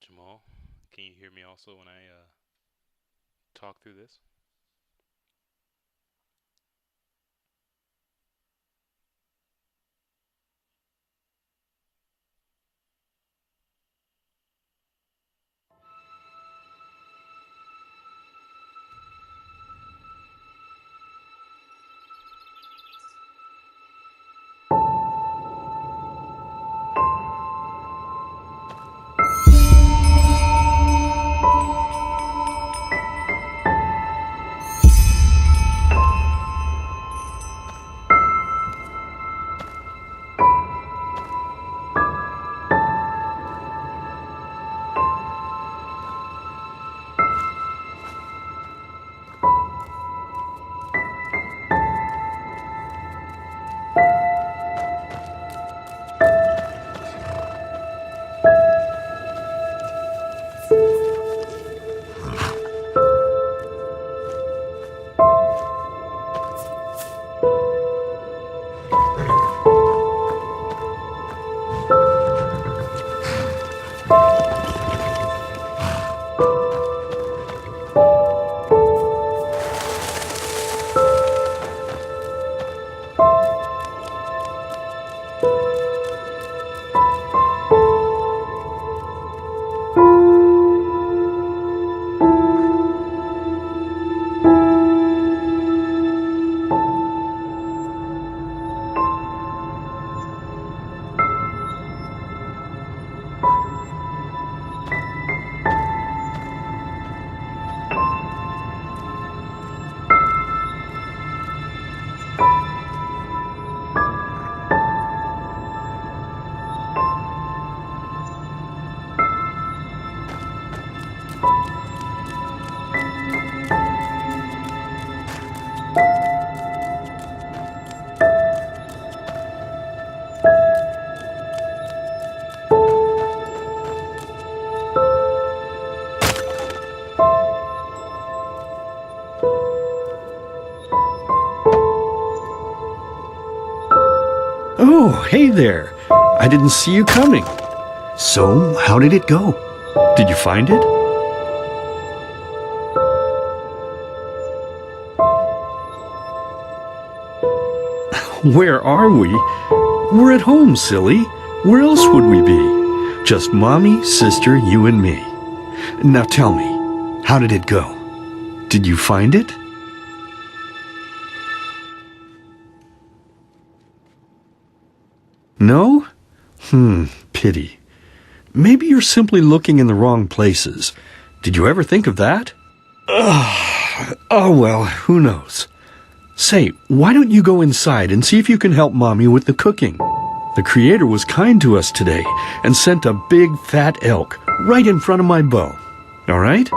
Jamal, can you hear me also when I talk through this? Oh, hey there. I didn't see you coming. So, how did it go? Did you find it? Where are we? We're at home, silly. Where else would we be? Just mommy, sister, you and me. Now tell me, how did it go? Did you find it? No? Pity. Maybe you're simply looking in the wrong places. Did you ever think of that? Oh well, who knows. Say, why don't you go inside and see if you can help Mommy with the cooking? The Creator was kind to us today and sent a big fat elk right in front of my bow. All right?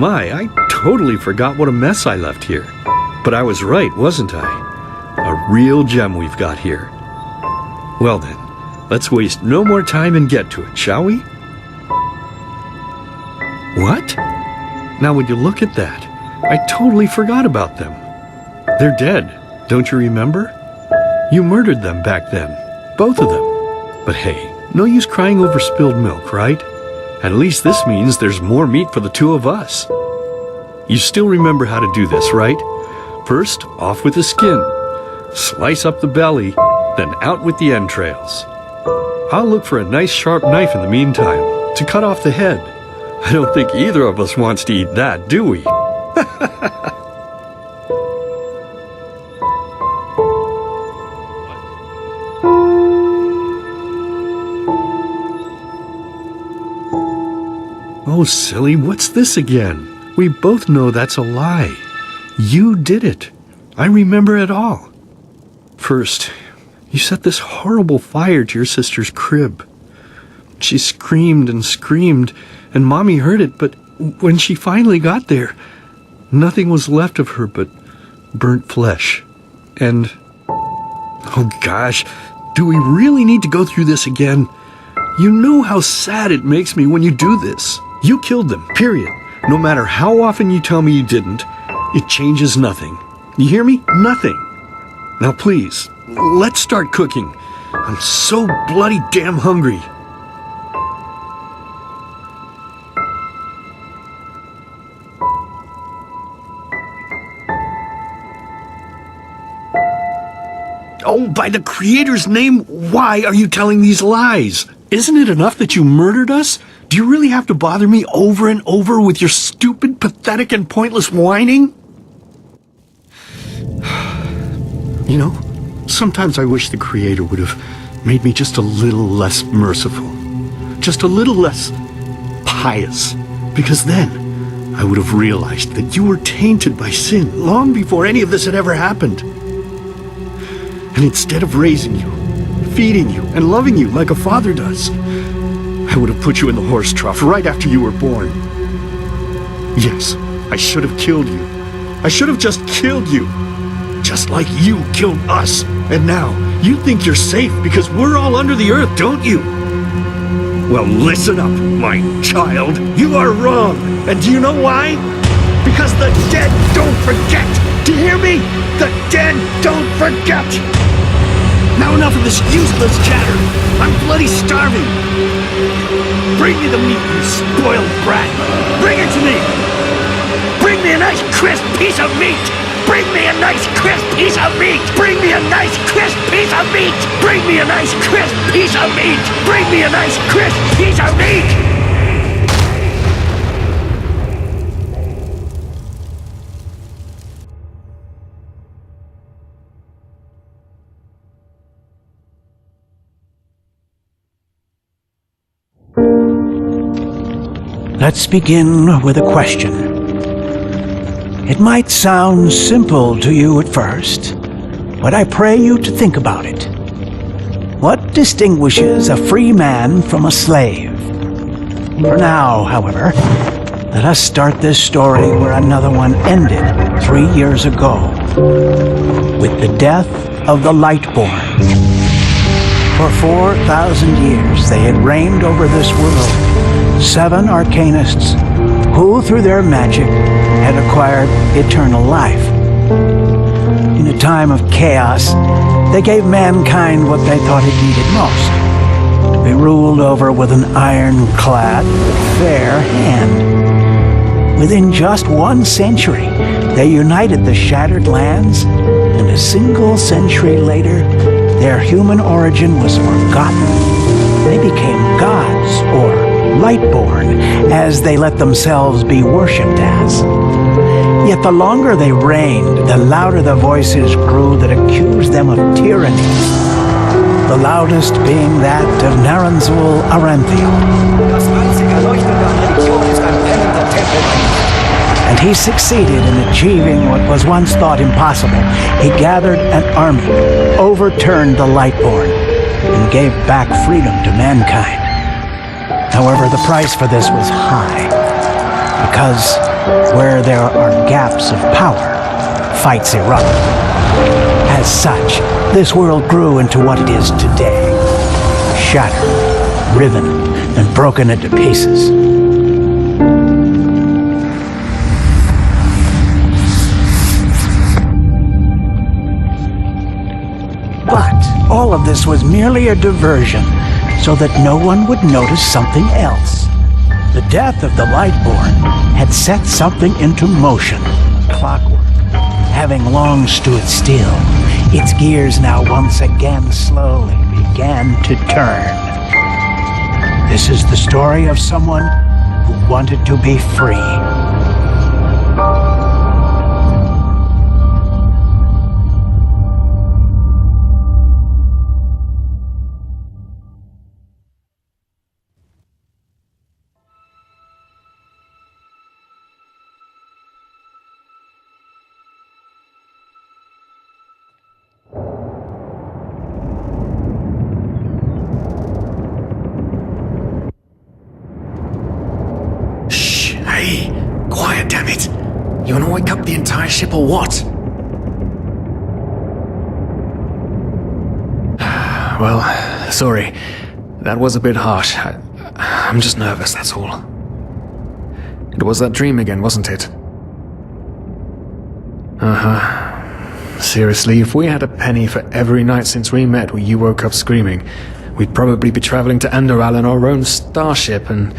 I totally forgot what a mess I left here. But I was right, wasn't I? A real gem we've got here. Well then, let's waste no more time and get to it, shall we? What? Now would you look at that? I totally forgot about them. They're dead, don't you remember? You murdered them back then, both of them. But hey, No use crying over spilled milk, right? At least this means there's more meat for the two of us. You still remember how to do this, right? First, off with the skin. Slice up the belly, then out with the entrails. I'll look for a nice sharp knife in the meantime to cut off the head. I don't think either of us wants to eat that, do we? Oh, silly, what's this again? We both know that's a lie. You did it. I remember it all. First, you set this horrible fire to your sister's crib. She screamed and screamed, and Mommy heard it, but when she finally got there, nothing was left of her but burnt flesh. And, oh gosh, do we really need to go through this again? You know how sad it makes me when you do this. You killed them, period. No matter how often you tell me you didn't, it changes nothing. You hear me? Nothing. Now please, let's start cooking. I'm so bloody damn hungry. Oh, by the Creator's name, why are you telling these lies? Isn't it enough that you murdered us? Do you really have to bother me over and over with your stupid, pathetic, and pointless whining? You know, sometimes I wish the Creator would have made me just a little less merciful. Just a little less pious. Because then I would have realized that you were tainted by sin long before any of this had ever happened. And instead of raising you, feeding you, and loving you like a father does, I would have put you in the horse trough right after you were born. Yes, I should have killed you. I should have just killed you. Just like you killed us. And now, you think you're safe because we're all under the earth, don't you? Well, listen up, my child. You are wrong. And do you know why? Because the dead don't forget. Do you hear me? The dead don't forget. Now enough of this useless chatter. I'm bloody starving. Bring me the meat, you spoiled brat. Bring it to me. Bring me a nice crisp piece of meat. Bring me a nice crisp piece of meat. Bring me a nice crisp piece of meat. Bring me a nice crisp piece of meat. Bring me a nice crisp piece of meat. Let's begin with a question. It might sound simple to you at first, but I pray you to think about it. What distinguishes a free man from a slave? For now, however, let us start this story where another one ended 3 years ago, with the death of the Lightborn. For 4,000 years they had reigned over this world. 7 arcanists who, through their magic, had acquired eternal life. In a time of chaos, they gave mankind what they thought it needed most, to be ruled over with an ironclad, fair hand. Within just 1 century, they united the shattered lands, and a single century later, their human origin was forgotten. They became gods, or Lightborn, as they let themselves be worshipped as. Yet the longer they reigned, the louder the voices grew that accused them of tyranny. The loudest being that of Naranzul Aranthiel. And he succeeded in achieving what was once thought impossible. He gathered an army, overturned the Lightborn, and gave back freedom to mankind. However, the price for this was high, because where there are gaps of power, fights erupt. As such, this world grew into what it is today, shattered, riven, and broken into pieces. But all of this was merely a diversion, so that no one would notice something else. The death of the Lightborn had set something into motion. Clockwork, having long stood still, its gears now once again slowly began to turn. This is the story of someone who wanted to be free. Shh, hey, quiet, damn it. You wanna wake up the entire ship or what? Well, sorry. That was a bit harsh. I'm just nervous, that's all. It was that dream again, wasn't it? Uh-huh. Seriously, if we had a penny for every night since we met where you woke up screaming, we'd probably be traveling to Enderal in our own starship and...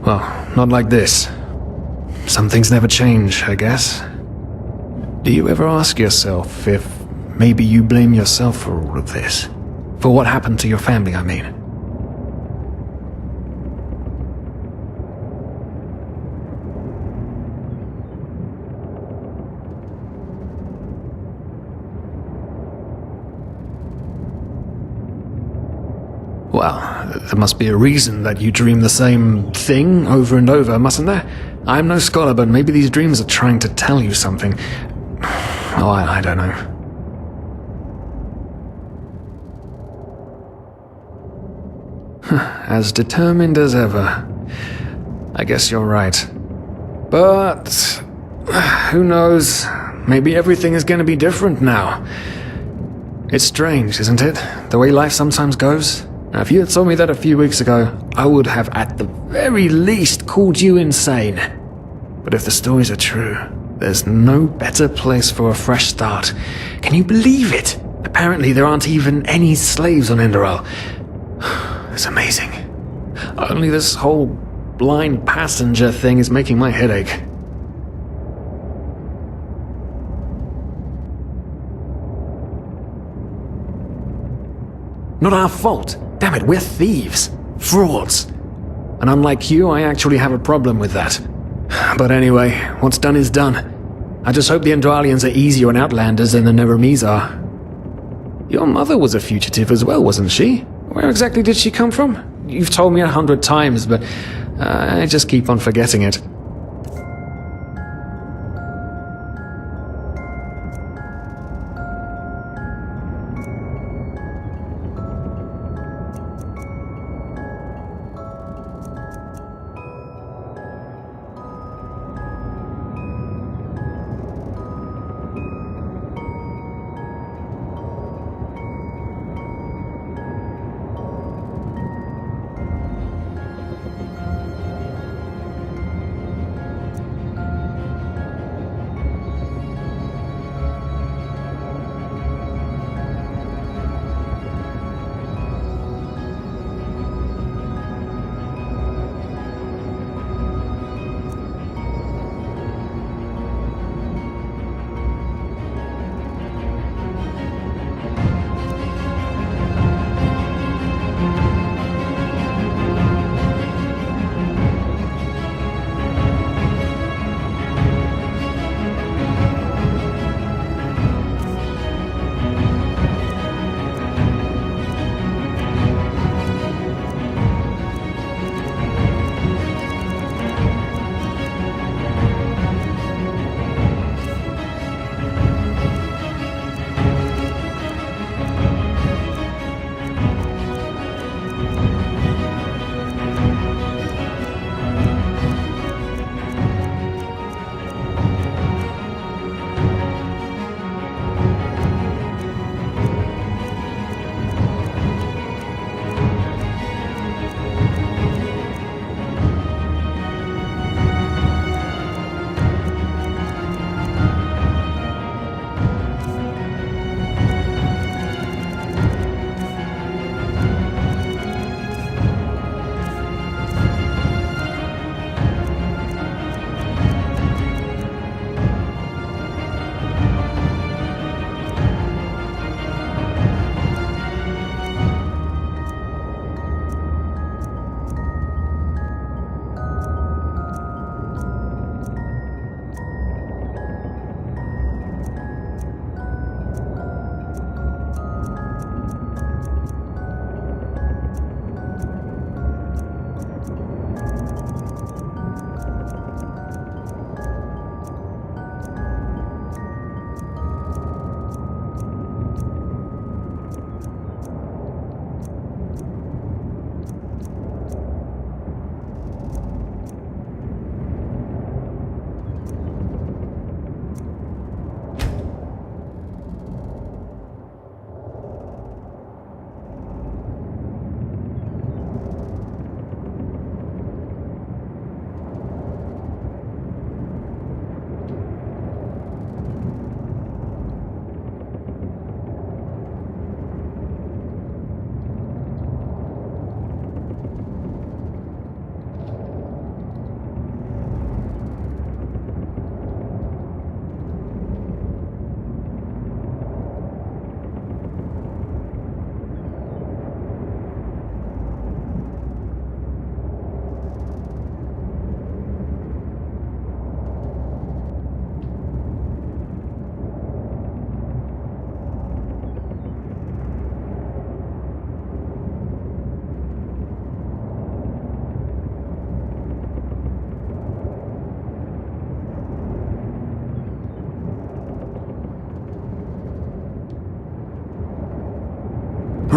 well, not like this. Some things never change, I guess. Do you ever ask yourself if maybe you blame yourself for all of this? For what happened to your family, I mean? Well, there must be a reason that you dream the same thing over and over, mustn't there? I'm no scholar, but maybe these dreams are trying to tell you something. Oh, I don't know. As determined as ever. I guess you're right. But... who knows? Maybe everything is going to be different now. It's strange, isn't it? The way life sometimes goes. Now, if you had told me that a few weeks ago, I would have at the very least called you insane. But if the stories are true, there's no better place for a fresh start. Can you believe it? Apparently there aren't even any slaves on Enderal. It's amazing. Only this whole blind passenger thing is making my head ache. Not our fault. Damn it, we're thieves. Frauds. And unlike you, I actually have a problem with that. But anyway, what's done is done. I just hope the Endralians are easier on Outlanders than the Neremes are. Your mother was a fugitive as well, wasn't she? Where exactly did she come from? You've told me 100 times, but I just keep on forgetting it.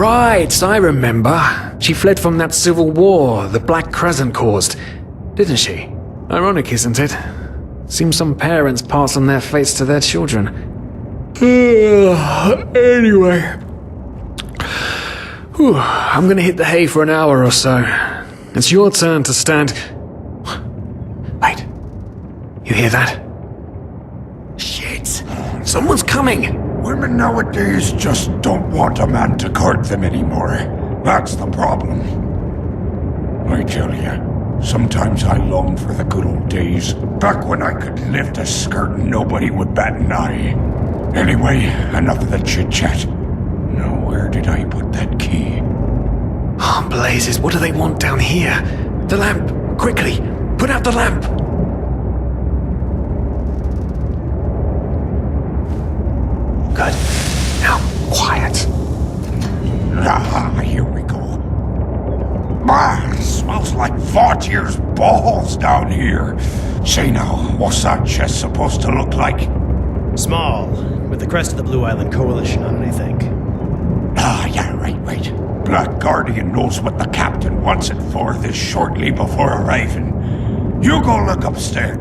Right, I remember. She fled from that civil war the Black Crescent caused, didn't she? Ironic, isn't it? Seems some parents pass on their fates to their children. Anyway. Whew, I'm gonna hit the hay for an hour or so. It's your turn to stand... Wait. You hear that? Shit! Someone's coming! Women nowadays just don't want a man to guard them anymore. That's the problem. I tell you, sometimes I long for the good old days, back when I could lift a skirt and nobody would bat an eye. Anyway, enough of the chit-chat. Now, where did I put that key? Oh, blazes, what do they want down here? The lamp! Quickly! Put out the lamp! Good. Now, quiet. Ah, here we go. Ah, it smells like Vaughtier's balls down here. Say now, what's that chest supposed to look like? Small, with the crest of the Blue Island Coalition on it, I think. Ah, yeah, right. Black Guardian knows what the captain wants it for this shortly before arriving. You go look upstairs.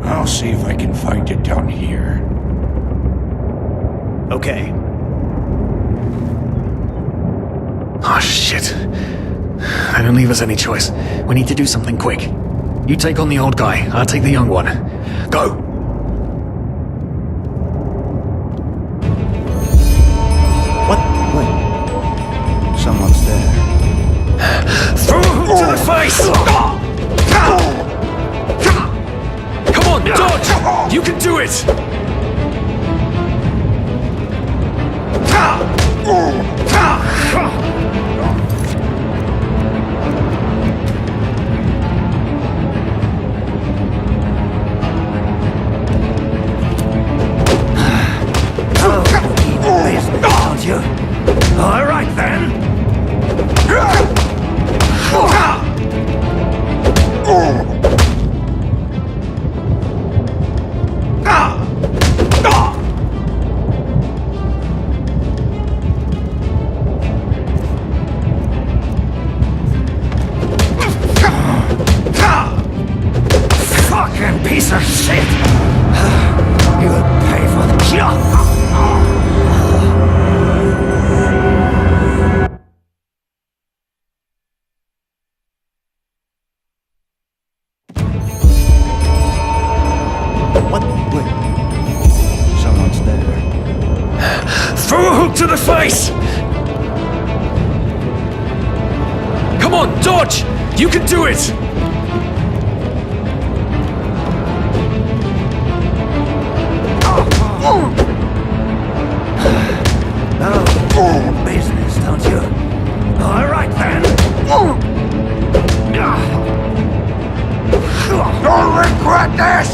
I'll see if I can find it down here. Okay. Oh, shit. They don't leave us any choice. We need to do something quick. You take on the old guy, I'll take the young one. Go! What? Wait. Someone's there. Throw him to the face! Come on, dodge! You can do it! Don't you? All right then. Fucking piece of shit! You'll pay for the job! What? Wait. Someone's there. Throw a hook to the face! Come on, dodge! You can do it! Oh, business, don't you? All right then. You'll regret this!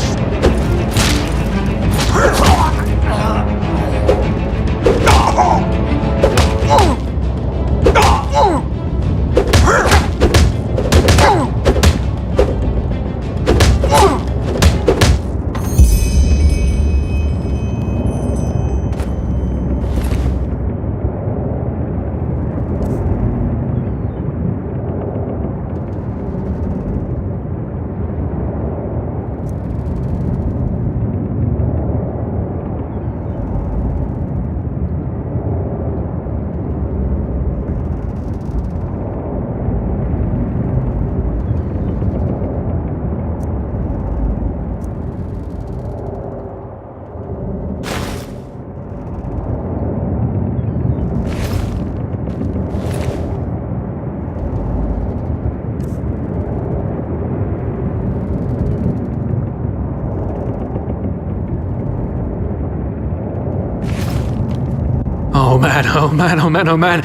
man, oh man, oh man, oh man.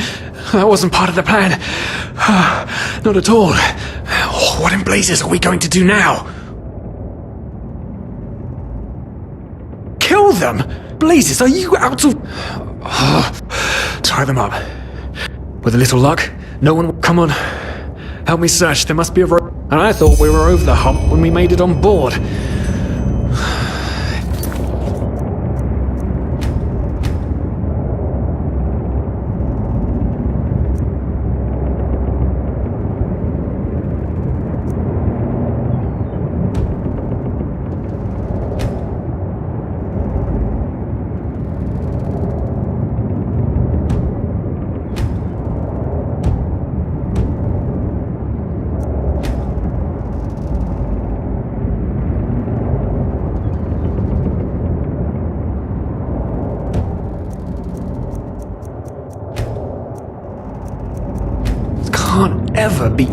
That wasn't part of the plan. Not at all. What in blazes are we going to do now? Kill them? Blazes, are you out of... Tie them up. With a little luck, no one will... Come on. Help me search, there must be a rope. And I thought we were over the hump when we made it on board. Can't ever be...